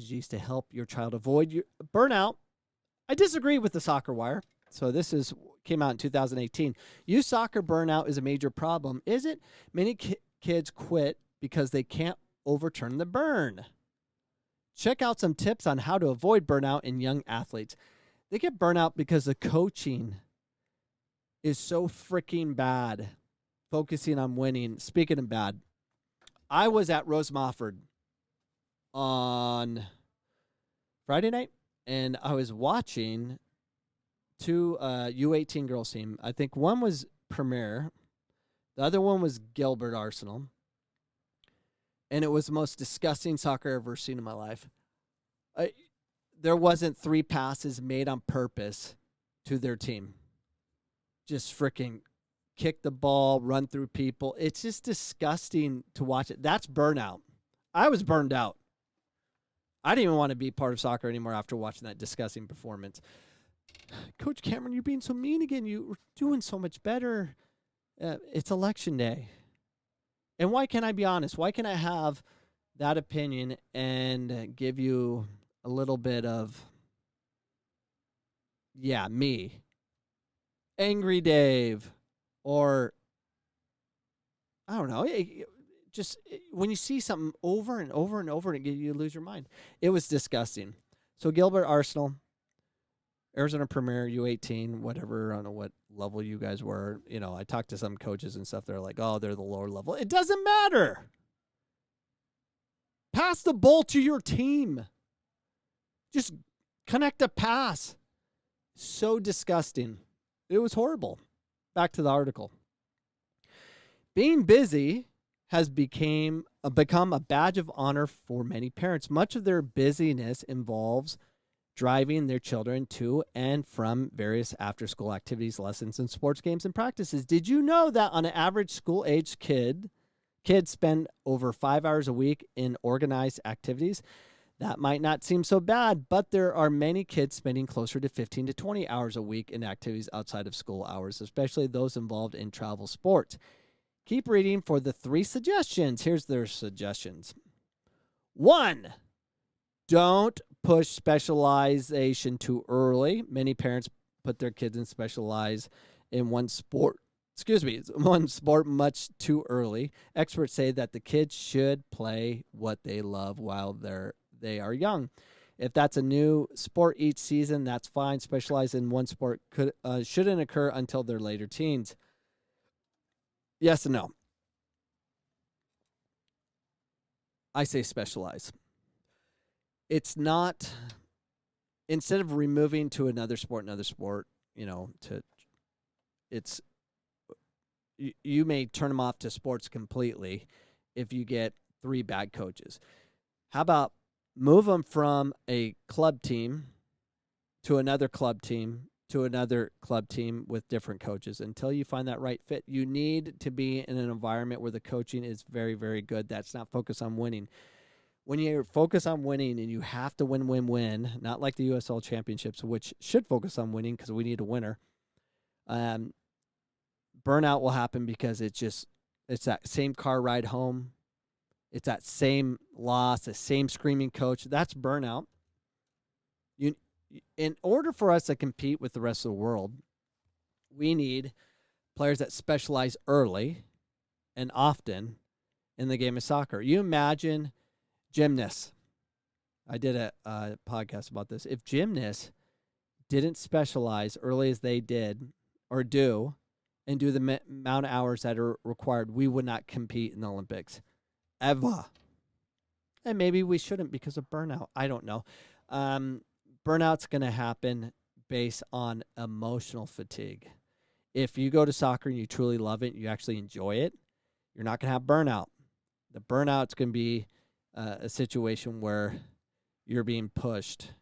strategies to help your child avoid your burnout. I disagree with the soccer wire. So this is came out in 2018. Youth soccer burnout is a major problem. Is it? Many kids quit because they can't overturn the burn. Check out some tips on how to avoid burnout in young athletes. They get burnout because the coaching is so freaking bad, focusing on winning. Speaking of bad, I was at Rose Mofford on Friday night, and I was watching two U18 girls team. I think one was Premier, the other one was Gilbert Arsenal, and it was the most disgusting soccer I've ever seen in my life. There wasn't 3 passes made on purpose to their team. Just freaking kick the ball, run through people. It's just disgusting to watch it. That's burnout. I was burned out. I didn't even want to be part of soccer anymore after watching that disgusting performance. Coach Cameron, you're being so mean again. You were doing so much better. It's election day. And why can't I be honest? Why can't I have that opinion and give you a little bit of, me, Angry Dave, or I don't know, just when you see something over and over and over, you lose your mind. It was disgusting. So Gilbert Arsenal, Arizona Premier, U18, whatever, I don't know what level you guys were. I talked to some coaches and stuff. They're like, oh, they're the lower level. It doesn't matter. Pass the ball to your team. Just connect a pass. So disgusting. It was horrible. Back to the article. Being busy has become a badge of honor for many parents. Much of their busyness involves driving their children to and from various after-school activities, lessons, and sports games and practices. Did you know that on an average school-aged kids spend over 5 hours a week in organized activities? That might not seem so bad, but there are many kids spending closer to 15 to 20 hours a week in activities outside of school hours, especially those involved in travel sports. Keep reading for the 3 suggestions. Here's their suggestions. 1, don't push specialization too early. Many parents put their kids in one sport much too early. Experts say that the kids should play what they love while they are young. If that's a new sport each season, that's fine. Specialize in one sport shouldn't occur until their later teens. Yes and no. I say specialize. It's not, instead of removing to another sport, you may turn them off to sports completely if you get 3 bad coaches. How about move them from a club team to another club team to another club team with different coaches until you find that right fit? You need to be in an environment where the coaching is very, very good. That's not focused on winning. When you focus on winning and you have to win, not like the USL Championships, which should focus on winning because we need a winner, burnout will happen because it's that same car ride home. It's that same loss, the same screaming coach. That's burnout. In order for us to compete with the rest of the world, we need players that specialize early and often in the game of soccer. You imagine gymnasts. I did a podcast about this. If gymnasts didn't specialize early as they did or do and do the amount of hours that are required, we would not compete in the Olympics. Ever. And maybe we shouldn't because of burnout. I don't know. Burnout's going to happen based on emotional fatigue. If you go to soccer and you truly love it, you actually enjoy it, you're not going to have burnout. The burnout's going to be a situation where you're being pushed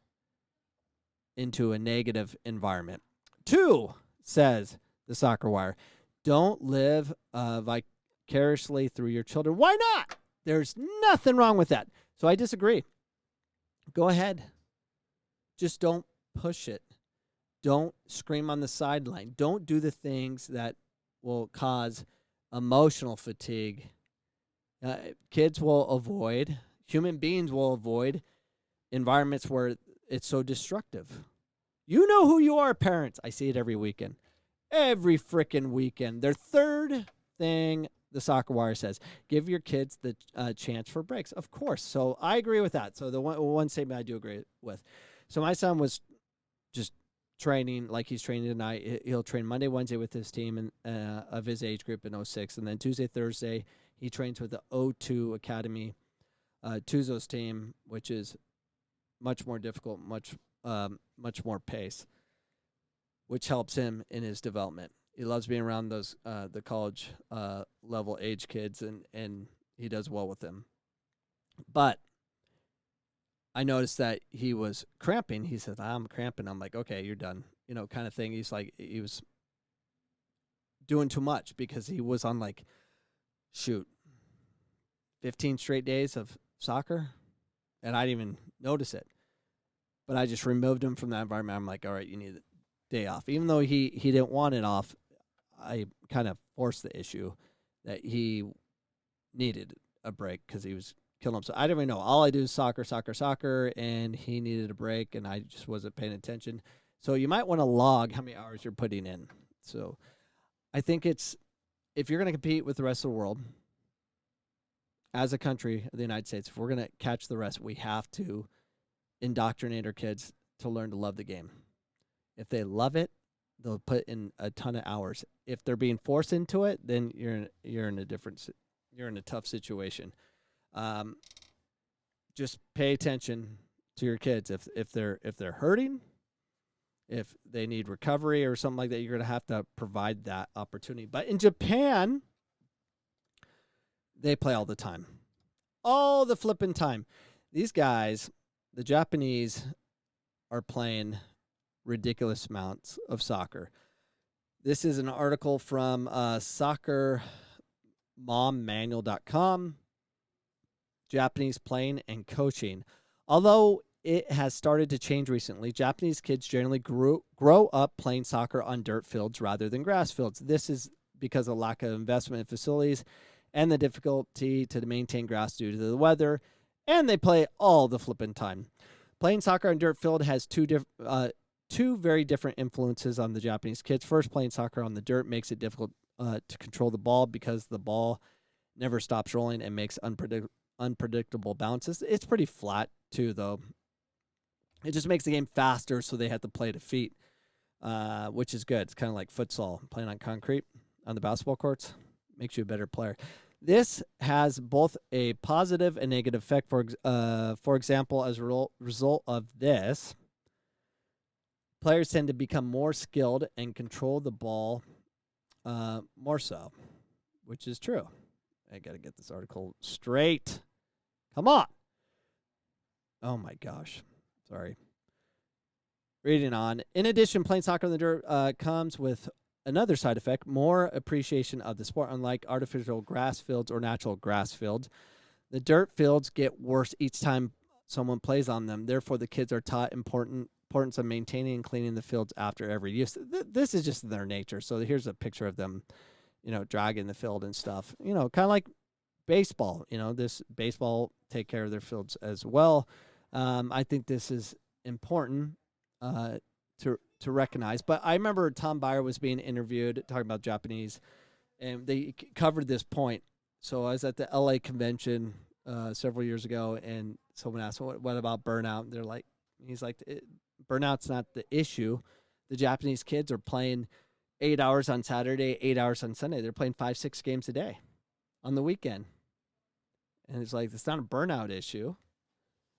into a negative environment. 2, says the Soccer Wire, don't live vicariously through your children. Why not? There's nothing wrong with that. So I disagree. Go ahead. Just don't push it. Don't scream on the sideline. Don't do the things that will cause emotional fatigue. Kids will avoid, human beings will avoid environments where it's so destructive. You know who you are, parents. I see it every weekend. Every freaking weekend. Their third thing the Soccer Wire says, give your kids the chance for breaks. Of course. So I agree with that. So the one statement I do agree with. So my son was just training like he's training tonight. He'll train Monday, Wednesday with his team of his age group in 06. And then Tuesday, Thursday, he trains with the O2 Academy Tuzos team, which is much more difficult, much more pace, which helps him in his development. He loves being around those the college level age kids, and he does well with them. But I noticed that he was cramping. He said, I'm cramping. I'm like, okay, you're done, kind of thing. He's like, he was doing too much because he was on 15 straight days of soccer, and I didn't even notice it. But I just removed him from that environment. I'm like, all right, you need a day off. Even though he didn't want it off, I kind of forced the issue that he needed a break because he was killing himself. I didn't even know. All I do is soccer, and he needed a break, and I just wasn't paying attention. So you might want to log how many hours you're putting in. So I think if you're going to compete with the rest of the world, as a country, the United States, if we're going to catch the rest, we have to indoctrinate our kids to learn to love the game. If they love it, they'll put in a ton of hours. If they're being forced into it, then you're in a tough situation. Just pay attention to your kids. If they're hurting, if they need recovery or something like that, you're going to have to provide that opportunity. But in Japan, they play all the time. All the flipping time. These guys, the Japanese, are playing ridiculous amounts of soccer. This is an article from soccermommanual.com. Japanese playing and coaching. Although it has started to change recently, Japanese kids generally grow up playing soccer on dirt fields rather than grass fields. This is because of lack of investment in facilities and the difficulty to maintain grass due to the weather, and they play all the flipping time. Playing soccer on dirt field has two very different influences on the Japanese kids. First, playing soccer on the dirt makes it difficult to control the ball because the ball never stops rolling and makes unpredictable bounces. It's pretty flat, too, though. It just makes the game faster, so they have to play to feet, which is good. It's kind of like futsal, playing on concrete on the basketball courts. Makes you a better player. This has both a positive and negative effect. For example, as a result of this, players tend to become more skilled and control the ball more so, which is true. I got to get this article straight. Come on. Oh, my gosh. Sorry. Reading on. In addition, playing soccer on the dirt comes with another side effect, more appreciation of the sport. Unlike artificial grass fields or natural grass fields, the dirt fields get worse each time someone plays on them. Therefore, the kids are taught importance of maintaining and cleaning the fields after every use. This is just their nature. So here's a picture of them, dragging the field and stuff. Kind of like baseball. This baseball take care of their fields as well. I think this is important to recognize. But I remember Tom Byer was being interviewed talking about Japanese, and they covered this point. So I was at the LA convention several years ago, and someone asked, what about burnout? And he's like, burnout's not the issue. The Japanese kids are playing 8 hours on Saturday, 8 hours on Sunday. They're playing 5-6 games a day on the weekend. And it's like, it's not a burnout issue.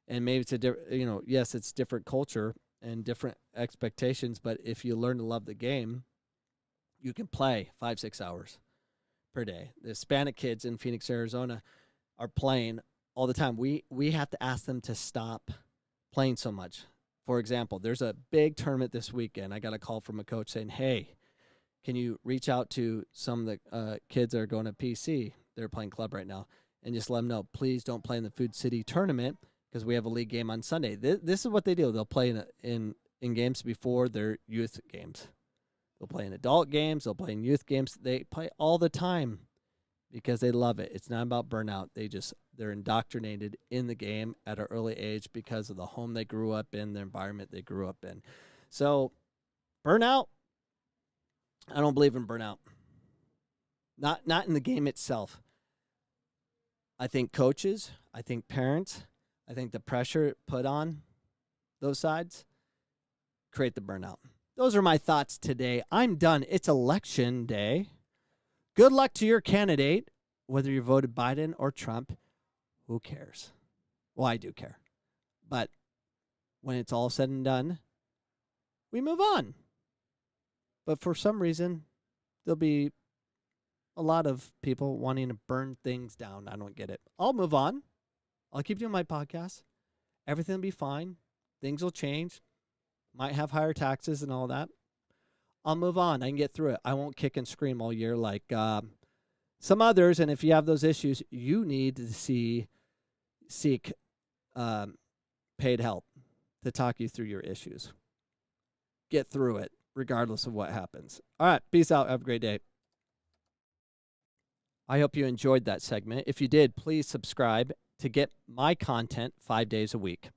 And maybe it's yes, it's different culture and different expectations, but if you learn to love the game, you can play 5-6 hours per day. The Hispanic kids in Phoenix, Arizona are playing all the time. We have to ask them to stop playing so much. For example, there's a big tournament this weekend. I got a call from a coach saying, hey, can you reach out to some of the kids that are going to PC? They're playing club right now. And just let them know, please don't play in the Food City tournament because we have a league game on Sunday. This is what they do. They'll play in games before their youth games. They'll play in adult games. They'll play in youth games. They play all the time because they love it. It's not about burnout. They're indoctrinated in the game at an early age because of the home they grew up in, the environment they grew up in. So burnout, I don't believe in burnout. Not in the game itself. I think coaches, I think parents, I think the pressure put on those sides create the burnout. Those are my thoughts today. I'm done. It's election day. Good luck to your candidate, whether you voted Biden or Trump. Who cares? Well, I do care. But when it's all said and done, we move on. But for some reason, there'll be a lot of people wanting to burn things down. I don't get it. I'll move on. I'll keep doing my podcast. Everything will be fine. Things will change. Might have higher taxes and all that. I'll move on. I can get through it. I won't kick and scream all year like some others. And if you have those issues, you need to seek paid help to talk you through your issues. Get through it, regardless of what happens. All right. Peace out. Have a great day. I hope you enjoyed that segment. If you did, please subscribe to get my content 5 days a week.